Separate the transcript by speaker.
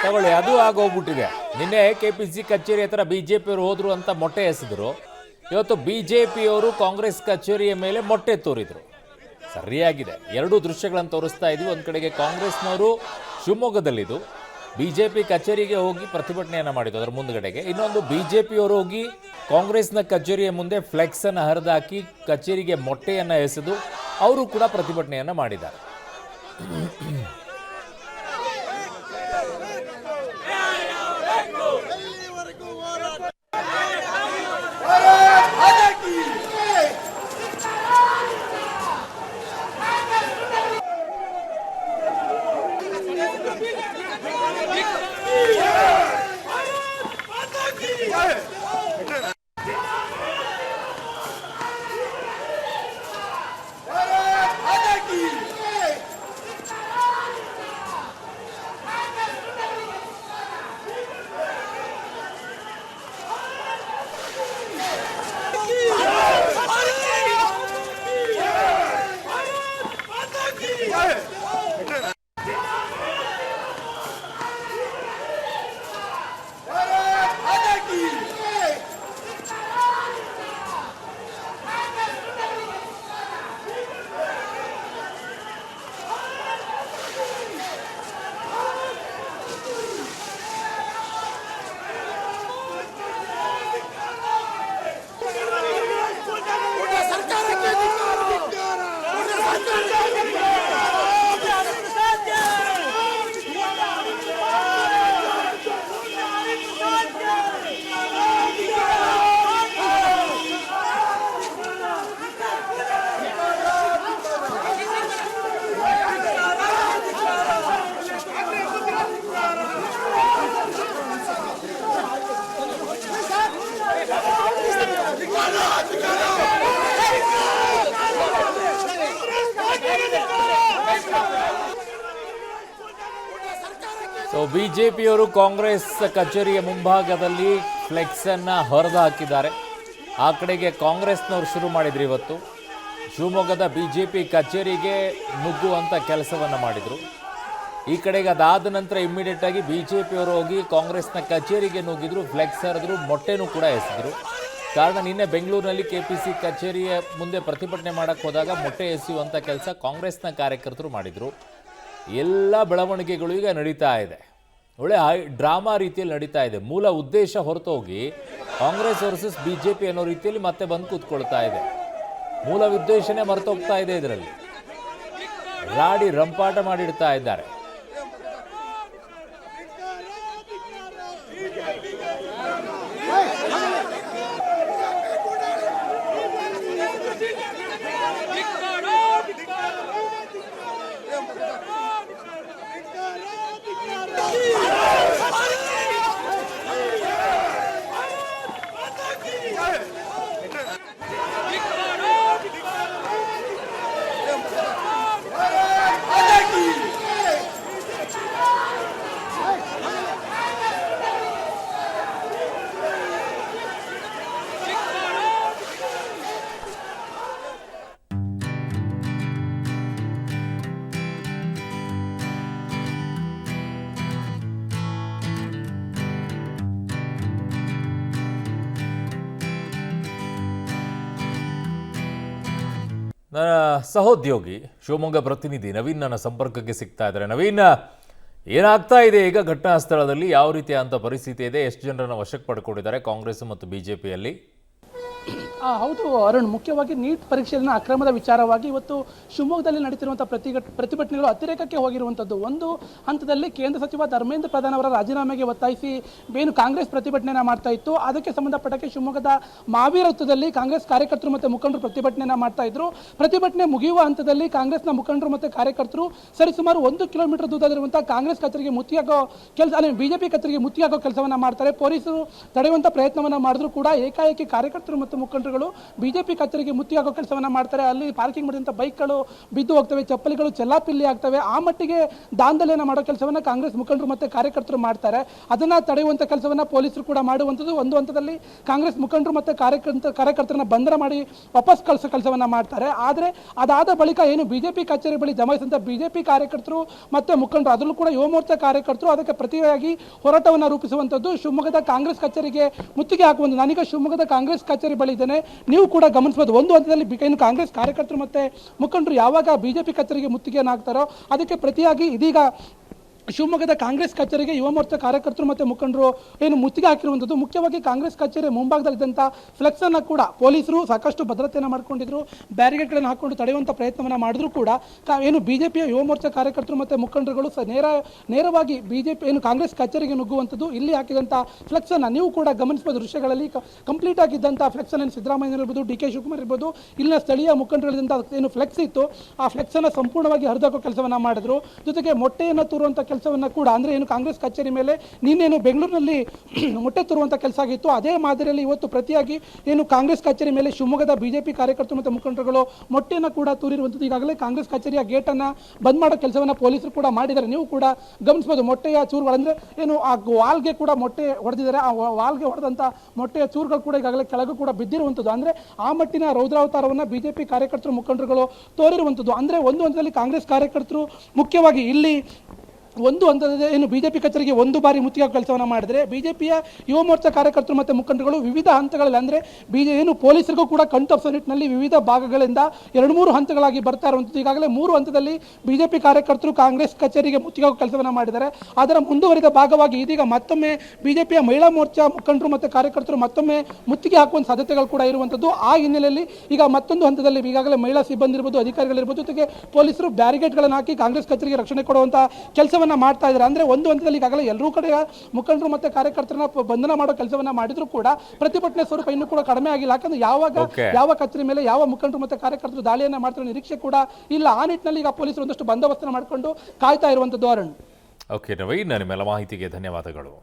Speaker 1: ತಗೊಳ್ಳಿ, ಅದು ಆಗೋಗ್ಬಿಟ್ಟಿದೆ. ನಿನ್ನೆ ಕೆಪಿಸಿ ಕಚೇರಿ ಹತ್ರ ಬಿಜೆಪಿಯವರು ಹೋದ್ರು ಅಂತ ಮೊಟ್ಟೆ ಎಸೆದ್ರು. ಇವತ್ತು ಬಿಜೆಪಿಯವರು ಕಾಂಗ್ರೆಸ್ ಕಚೇರಿಯ ಮೇಲೆ ಮೊಟ್ಟೆ ತೋರಿದ್ರು. ಸರಿಯಾಗಿದೆ. ಎರಡೂ ದೃಶ್ಯಗಳನ್ನು ತೋರಿಸ್ತಾ ಇದ್ವಿ. ಒಂದು ಕಡೆಗೆ ಕಾಂಗ್ರೆಸ್ನವರು ಶಿವಮೊಗ್ಗದಲ್ಲಿದ್ದು ಬಿಜೆಪಿ ಕಚೇರಿಗೆ ಹೋಗಿ ಪ್ರತಿಭಟನೆಯನ್ನು ಮಾಡಿದ್ದು, ಅದರ ಮುಂದುಗಡೆಗೆ ಇನ್ನೊಂದು ಬಿಜೆಪಿಯವರು ಹೋಗಿ ಕಾಂಗ್ರೆಸ್ನ ಕಚೇರಿಯ ಮುಂದೆ ಫ್ಲೆಕ್ಸ್ ಅನ್ನು ಹರಿದಾಕಿ ಕಚೇರಿಗೆ ಮೊಟ್ಟೆಯನ್ನು ಎಸೆದು ಅವರು ಕೂಡ ಪ್ರತಿಭಟನೆಯನ್ನು ಮಾಡಿದ್ದಾರೆ. ಬಿಜೆಪಿಯವರು ಕಾಂಗ್ರೆಸ್ ಕಚೇರಿಯ ಮುಂಭಾಗದಲ್ಲಿ ಫ್ಲೆಕ್ಸ್ ಅನ್ನ ಹೊರದು ಹಾಕಿದ್ದಾರೆ. ಆ ಕಡೆಗೆ ಕಾಂಗ್ರೆಸ್ನವರು ಶುರು ಮಾಡಿದ್ರು. ಇವತ್ತು ಶಿವಮೊಗ್ಗದ ಬಿಜೆಪಿ ಕಚೇರಿಗೆ ನುಗ್ಗುವಂತ ಕೆಲಸವನ್ನ ಮಾಡಿದ್ರು. ಈ ಕಡೆಗೆ ಅದಾದ ನಂತರ ಇಮ್ಮಿಡಿಯೇಟ್ ಆಗಿ ಬಿಜೆಪಿಯವರು ಹೋಗಿ ಕಾಂಗ್ರೆಸ್ನ ಕಚೇರಿಗೆ ನುಗ್ಗಿದ್ರು, ಫ್ಲೆಕ್ಸ್ ಹರಿದ್ರು, ಮೊಟ್ಟೆನೂ ಕೂಡ ಎಸೆದ್ರು. ಕಾರಣ ನಿನ್ನೆ ಬೆಂಗಳೂರಿನಲ್ಲಿ ಕೆಪಿಸಿ ಕಚೇರಿಯ ಮುಂದೆ ಪ್ರತಿಭಟನೆ ಮಾಡಕ್ಕೆ ಹೋದಾಗ ಮೊಟ್ಟೆ ಎಸೆಯುವಂಥ ಕೆಲಸ ಕಾಂಗ್ರೆಸ್ನ ಕಾರ್ಯಕರ್ತರು ಮಾಡಿದರು. ಎಲ್ಲ ಬೆಳವಣಿಗೆಗಳು ಈಗ ನಡೀತಾ ಇದೆ. ಒಳ್ಳೆ ಡ್ರಾಮಾ ರೀತಿಯಲ್ಲಿ ನಡೀತಾ ಇದೆ. ಮೂಲ ಉದ್ದೇಶ ಹೊರತೋಗಿ ಕಾಂಗ್ರೆಸ್ ವರ್ಸಸ್ ಬಿಜೆಪಿ ಅನ್ನೋ ರೀತಿಯಲ್ಲಿ ಮತ್ತೆ ಬಂದು ಕೂತ್ಕೊಳ್ತಾ ಇದೆ. ಮೂಲ ಉದ್ದೇಶನೇ ಮರೆತೋಗ್ತಾ ಇದೆ. ಇದರಲ್ಲಿ ರಾಡಿ ರಂಪಾಟ ಮಾಡಿಡ್ತಾ ಇದ್ದಾರೆ. ನನ್ನ ಸಹೋದ್ಯೋಗಿ ಶಿವಮೊಗ್ಗ ಪ್ರತಿನಿಧಿ ನವೀನ್ ನನ್ನ ಸಂಪರ್ಕಕ್ಕೆ ಸಿಗ್ತಾ ಇದ್ದಾರೆ. ನವೀನ್, ಏನಾಗ್ತಾ ಇದೆ ಈಗ ಘಟನಾ ಸ್ಥಳದಲ್ಲಿ? ಯಾವ ರೀತಿಯ ಅಂತ ಪರಿಸ್ಥಿತಿ ಇದೆ? ಎಷ್ಟು ಜನರನ್ನು ವಶಕ್ಕೆ ಪಡ್ಕೊಂಡಿದ್ದಾರೆ ಕಾಂಗ್ರೆಸ್ ಮತ್ತು ಬಿಜೆಪಿಯಲ್ಲಿ?
Speaker 2: ಹೌದು ಅರುಣ್, ಮುಖ್ಯವಾಗಿ ನೀಟ್ ಪರೀಕ್ಷೆಯನ್ನು ಅಕ್ರಮದ ವಿಚಾರವಾಗಿ ಇವತ್ತು ಶಿವಮೊಗ್ಗದಲ್ಲಿ ನಡೀತಿರುವಂಥ ಪ್ರತಿಭಟನೆಗಳು ಅತಿರೇಕಕ್ಕೆ ಹೋಗಿರುವಂಥದ್ದು. ಒಂದು ಹಂತದಲ್ಲಿ ಕೇಂದ್ರ ಸಚಿವ ಧರ್ಮೇಂದ್ರ ಪ್ರಧಾನ್ ಅವರ ರಾಜೀನಾಮೆಗೆ ಒತ್ತಾಯಿಸಿ ಏನು ಕಾಂಗ್ರೆಸ್ ಪ್ರತಿಭಟನೆಯನ್ನು ಮಾಡ್ತಾ ಇತ್ತು, ಅದಕ್ಕೆ ಸಂಬಂಧಪಟ್ಟಕ್ಕೆ ಶಿವಮೊಗ್ಗದ ಮಾವೀರ ವೃತ್ತದಲ್ಲಿ ಕಾಂಗ್ರೆಸ್ ಕಾರ್ಯಕರ್ತರು ಮತ್ತು ಮುಖಂಡರು ಪ್ರತಿಭಟನೆಯನ್ನು ಮಾಡ್ತಾ ಇದ್ರು. ಪ್ರತಿಭಟನೆ ಮುಗಿಯುವ ಹಂತದಲ್ಲಿ ಕಾಂಗ್ರೆಸ್ನ ಮುಖಂಡರು ಮತ್ತು ಕಾರ್ಯಕರ್ತರು ಸರಿಸುಮಾರು 1 ಕಿಲೋಮೀಟರ್ ದೂರದಲ್ಲಿರುವಂಥ ಕಾಂಗ್ರೆಸ್ ಕಚೇರಿಗೆ ಮುತ್ತಿಯಾಗೋ ಕೆಲಸ, ಅಲ್ಲಿ ಬಿಜೆಪಿ ಕಚೇರಿಗೆ ಮುತ್ತಿಯಾಗೋ ಕೆಲಸವನ್ನು ಮಾಡ್ತಾರೆ. ಪೊಲೀಸರು ತಡೆಯುವಂಥ ಪ್ರಯತ್ನವನ್ನು ಮಾಡಿದ್ರು ಕೂಡ ಏಕಾಏಕಿ ಕಾರ್ಯಕರ್ತರು ಮತ್ತು ಮುಖಂಡರು ಮುಖಂಡರುಗಳು ಬಿಜೆಪಿ ಕಚೇರಿಗೆ ಮುತ್ತಿಗೆ ಕೆಲಸವನ್ನ ಮಾಡ್ತಾರೆ. ಅಲ್ಲಿ ಪಾರ್ಕಿಂಗ್ ಮಾಡಿದಂಥ ಬೈಕ್ಗಳು ಬಿದ್ದು ಹೋಗ್ತವೆ, ಚಪ್ಪಲಿಗಳು ಚೆಲ್ಲಾಪಿಲ್ಲಿ ಆಗ್ತವೆ. ಆ ಮಟ್ಟಿಗೆ ದಾಂಧಲೆಯನ್ನು ಮಾಡೋ ಕೆಲಸವನ್ನ ಕಾಂಗ್ರೆಸ್ ಮುಖಂಡರು ಮತ್ತೆ ಕಾರ್ಯಕರ್ತರು ಮಾಡ್ತಾರೆ. ಅದನ್ನ ತಡೆಯುವಂತ ಕೆಲಸವನ್ನ ಪೊಲೀಸರು ಕೂಡ ಮಾಡುವಂಥದ್ದು. ಒಂದು ಹಂತದಲ್ಲಿ ಕಾಂಗ್ರೆಸ್ ಮುಖಂಡರು ಮತ್ತೆ ಕಾರ್ಯಕರ್ತರನ್ನ ಬಂಧನ ಮಾಡಿ ವಾಪಸ್ ಕಳಿಸೋ ಕೆಲಸವನ್ನ ಮಾಡ್ತಾರೆ. ಆದರೆ ಅದಾದ ಬಳಿಕ ಏನು ಬಿಜೆಪಿ ಕಚೇರಿ ಬಳಿ ಜಮಾಯಿಸಿದಂಥ ಬಿಜೆಪಿ ಕಾರ್ಯಕರ್ತರು ಮತ್ತೆ ಮುಖಂಡರು, ಅದರಲ್ಲೂ ಕೂಡ ಯುವ ಮೋರ್ಚಾ ಕಾರ್ಯಕರ್ತರು ಅದಕ್ಕೆ ಪ್ರತಿಯಾಗಿ ಹೋರಾಟವನ್ನು ರೂಪಿಸುವಂಥದ್ದು, ಶಿವಮೊಗ್ಗದ ಕಾಂಗ್ರೆಸ್ ಕಚೇರಿಗೆ ಮುತ್ತಿಗೆ ಹಾಕುವಂಥದ್ದು. ನಾನೀಗ ಶಿವಮೊಗ್ಗದ ಕಾಂಗ್ರೆಸ್ ಕಚೇರಿ ಬಳಿ ಇದ್ದೇನೆ, ನೀವು ಕೂಡ ಗಮನಿಸಬಹುದು. ಒಂದು ಹಂತದಲ್ಲಿ ಏನು ಕಾಂಗ್ರೆಸ್ ಕಾರ್ಯಕರ್ತರು ಮತ್ತೆ ಮುಖಂಡರು ಯಾವಾಗ ಬಿಜೆಪಿ ಕಚೇರಿಗೆ ಮುತ್ತಿಗೆಯನ್ನು ಹಾಕ್ತಾರೋ ಅದಕ್ಕೆ ಪ್ರತಿಯಾಗಿ ಇದೀಗ ಶಿವಮೊಗ್ಗದ ಕಾಂಗ್ರೆಸ್ ಕಚೇರಿಗೆ ಯುವ ಮೋರ್ಚಾ ಕಾರ್ಯಕರ್ತರು ಮತ್ತು ಮುಖಂಡರು ಏನು ಮುತ್ತಿಗೆ ಹಾಕಿರುವಂಥದ್ದು. ಮುಖ್ಯವಾಗಿ ಕಾಂಗ್ರೆಸ್ ಕಚೇರಿ ಮುಂಭಾಗದಲ್ಲಿದ್ದಂಥ ಫ್ಲೆಕ್ಸ್ ಅನ್ನು ಕೂಡ ಪೊಲೀಸರು ಸಾಕಷ್ಟು ಭದ್ರತೆಯನ್ನು ಮಾಡ್ಕೊಂಡಿದ್ರು, ಬ್ಯಾರಿಗೇಡ್ಗಳನ್ನು ಹಾಕೊಂಡು ತಡೆಯುವಂಥ ಪ್ರಯತ್ನವನ್ನು ಮಾಡಿದ್ರು ಕೂಡ ಏನು ಬಿಜೆಪಿಯ ಯುವ ಮೋರ್ಚಾ ಕಾರ್ಯಕರ್ತರು ಮತ್ತು ಮುಖಂಡರುಗಳು ನೇರವಾಗಿ ಬಿಜೆಪಿ ಏನು ಕಾಂಗ್ರೆಸ್ ಕಚೇರಿಗೆ ನುಗ್ಗುವಂಥದ್ದು. ಇಲ್ಲಿ ಹಾಕಿದಂಥ ಫ್ಲೆಕ್ಸ್ ಅನ್ನು ನೀವು ಕೂಡ ಗಮನಿಸಬಹುದು. ದೃಶ್ಯಗಳಲ್ಲಿ ಕಂಪ್ಲೀಟ್ ಆಗಿದ್ದಂಥ ಫ್ಲೆಕ್ಸ್ ಅನ್ನು ಸಿದ್ದರಾಮಯ್ಯ ಇರ್ಬೋದು, ಡಿ ಕೆ ಶಿವಕುಮಾರ್ ಇರ್ಬೋದು, ಇಲ್ಲಿನ ಸ್ಥಳೀಯ ಮುಖಂಡರುಗಳಿಂದ ಏನು ಫ್ಲೆಕ್ಸ್ ಇತ್ತು ಆ ಫ್ಲೆಕ್ಸ್ ಅನ್ನು ಸಂಪೂರ್ಣವಾಗಿ ಹರಿದಾಕೋ ಕೆಲಸವನ್ನ ಮಾಡಿದ್ರು. ಜೊತೆಗೆ ಮೊಟ್ಟೆಯನ್ನು ತೂರುವಂಥ ಕೆಲಸವನ್ನ ಕೂಡ, ಅಂದ್ರೆ ಏನು ಕಾಂಗ್ರೆಸ್ ಕಚೇರಿ ಮೇಲೆ ನೀನೇನು ಬೆಂಗಳೂರಿನಲ್ಲಿ ಮೊಟ್ಟೆ ತರುವಂತ ಕೆಲಸ ಆಗಿತ್ತು, ಅದೇ ಮಾದರಿಯಲ್ಲಿ ಇವತ್ತು ಪ್ರತಿಯಾಗಿ ಏನು ಕಾಂಗ್ರೆಸ್ ಕಚೇರಿ ಮೇಲೆ ಶಿವಮೊಗ್ಗದ ಬಿಜೆಪಿ ಕಾರ್ಯಕರ್ತರು ಮತ್ತು ಮುಖಂಡರುಗಳು ಮೊಟ್ಟೆಯನ್ನು ಕೂಡ ತೂರಿರುವಂಥದ್ದು. ಈಗಾಗಲೇ ಕಾಂಗ್ರೆಸ್ ಕಚೇರಿಯ ಗೇಟ್ ಅನ್ನ ಬಂದ್ ಮಾಡೋ ಕೆಲಸವನ್ನ ಪೊಲೀಸರು ಕೂಡ ಮಾಡಿದ್ದಾರೆ. ನೀವು ಕೂಡ ಗಮನಿಸಬಹುದು. ಮೊಟ್ಟೆಯ ಚೂರುಗಳು ಅಂದ್ರೆ ಏನು ಆ ವಾಲ್ಗೆ ಕೂಡ ಮೊಟ್ಟೆ ಹೊಡೆದಿದ್ದಾರೆ. ಆ ವಾಲ್ಗೆ ಹೊಡೆದಂತ ಮೊಟ್ಟೆಯ ಚೂರುಗಳು ಕೂಡ ಈಗಾಗಲೇ ಕೆಳಗೂ ಕೂಡ ಬಿದ್ದಿರುವಂಥದ್ದು. ಅಂದ್ರೆ ಆ ಮಟ್ಟಿನ ರೌದ್ರಾವತಾರವನ್ನ ಬಿಜೆಪಿ ಕಾರ್ಯಕರ್ತರು ಮುಖಂಡರುಗಳು ತೋರಿರುವಂಥದ್ದು. ಅಂದ್ರೆ ಒಂದು ಹಂತದಲ್ಲಿ ಕಾಂಗ್ರೆಸ್ ಕಾರ್ಯಕರ್ತರು ಮುಖ್ಯವಾಗಿ ಇಲ್ಲಿ ಒಂದು ಹಂತದ ಏನು ಬಿಜೆಪಿ ಕಚೇರಿಗೆ ಒಂದು ಬಾರಿ ಮುತ್ತಿಗೆ ಕೆಲಸವನ್ನು ಮಾಡಿದರೆ ಬಿಜೆಪಿಯ ಯುವ ಮೋರ್ಚಾ ಕಾರ್ಯಕರ್ತರು ಮತ್ತು ಮುಖಂಡರುಗಳು ವಿವಿಧ ಹಂತಗಳಲ್ಲಿ ಅಂದರೆ ಏನು ಪೊಲೀಸರಿಗೂ ಕೂಡ ಕಣ್ತಪ್ಪಿಸೋ ನಿಟ್ಟಿನಲ್ಲಿ ವಿವಿಧ ಭಾಗಗಳಿಂದ 2-3 ಹಂತಗಳಾಗಿ ಬರ್ತಾ ಇರುವಂಥದ್ದು. ಈಗಾಗಲೇ 3 ಹಂತದಲ್ಲಿ ಬಿಜೆಪಿ ಕಾರ್ಯಕರ್ತರು ಕಾಂಗ್ರೆಸ್ ಕಚೇರಿಗೆ ಮುತ್ತಿಗೆ ಕೆಲಸವನ್ನು ಮಾಡಿದ್ದಾರೆ. ಅದರ ಮುಂದುವರಿದ ಭಾಗವಾಗಿ ಇದೀಗ ಮತ್ತೊಮ್ಮೆ ಬಿಜೆಪಿಯ ಮಹಿಳಾ ಮೋರ್ಚಾ ಮುಖಂಡರು ಮತ್ತು ಕಾರ್ಯಕರ್ತರು ಮತ್ತೊಮ್ಮೆ ಮುತ್ತಿಗೆ ಹಾಕುವಂಥ ಸಾಧ್ಯತೆಗಳು ಕೂಡ ಇರುವಂಥದ್ದು. ಆ ಹಿನ್ನೆಲೆಯಲ್ಲಿ ಈಗ ಮತ್ತೊಂದು ಹಂತದಲ್ಲಿ ಈಗಾಗಲೇ ಮಹಿಳಾ ಸಿಬ್ಬಂದಿ ಇರ್ಬೋದು, ಅಧಿಕಾರಿಗಳಿರ್ಬೋದು, ಜೊತೆಗೆ ಪೊಲೀಸರು ಬ್ಯಾರಿಗೇಡ್ಗಳನ್ನು ಹಾಕಿ ಕಾಂಗ್ರೆಸ್ ಕಚೇರಿಗೆ ರಕ್ಷಣೆ ಕೊಡುವಂಥ ಕೆಲಸವನ್ನು ಮಾಡ್ತಾ ಇದ್ದಾರೆ. ಅಂದ್ರೆ ಒಂದು ಹಂತದಲ್ಲಿ ಈಗಾಗಲೇ ಎಲ್ಲರೂ ಕಡೆ ಮುಖಂಡರು ಮತ್ತೆ ಕಾರ್ಯಕರ್ತರನ್ನ ಬಂಧನ ಮಾಡೋ ಕೆಲಸವನ್ನ ಮಾಡಿದ್ರು ಕೂಡ ಪ್ರತಿಭಟನೆ ಸ್ವರೂಪ ಇನ್ನೂ ಕೂಡ ಕಡಿಮೆ ಆಗಿಲ್ಲ. ಯಾಕಂದ್ರೆ ಯಾವ ಕಚೇರಿ ಮೇಲೆ ಯಾವ ಮುಖಂಡರು ಮತ್ತೆ ಕಾರ್ಯಕರ್ತರು ದಾಳಿಯನ್ನ ಮಾಡ್ತಿರೋ ನಿರೀಕ್ಷೆ ಕೂಡ ಇಲ್ಲ. ಆ ನಿಟ್ಟಿನಲ್ಲಿ ಈಗ ಪೊಲೀಸರು ಒಂದಷ್ಟು ಬಂದೋಬಸ್ತನ್ನು ಮಾಡಿಕೊಂಡು ಕಾಯ್ತಾ ಇರುವಂತದ್ದು. ಅರುಣ್.
Speaker 1: ಓಕೆ ನವೀನ್, ನಿಮ್ಮೆಲ್ಲ ಮಾಹಿತಿಗೆ ಧನ್ಯವಾದಗಳು.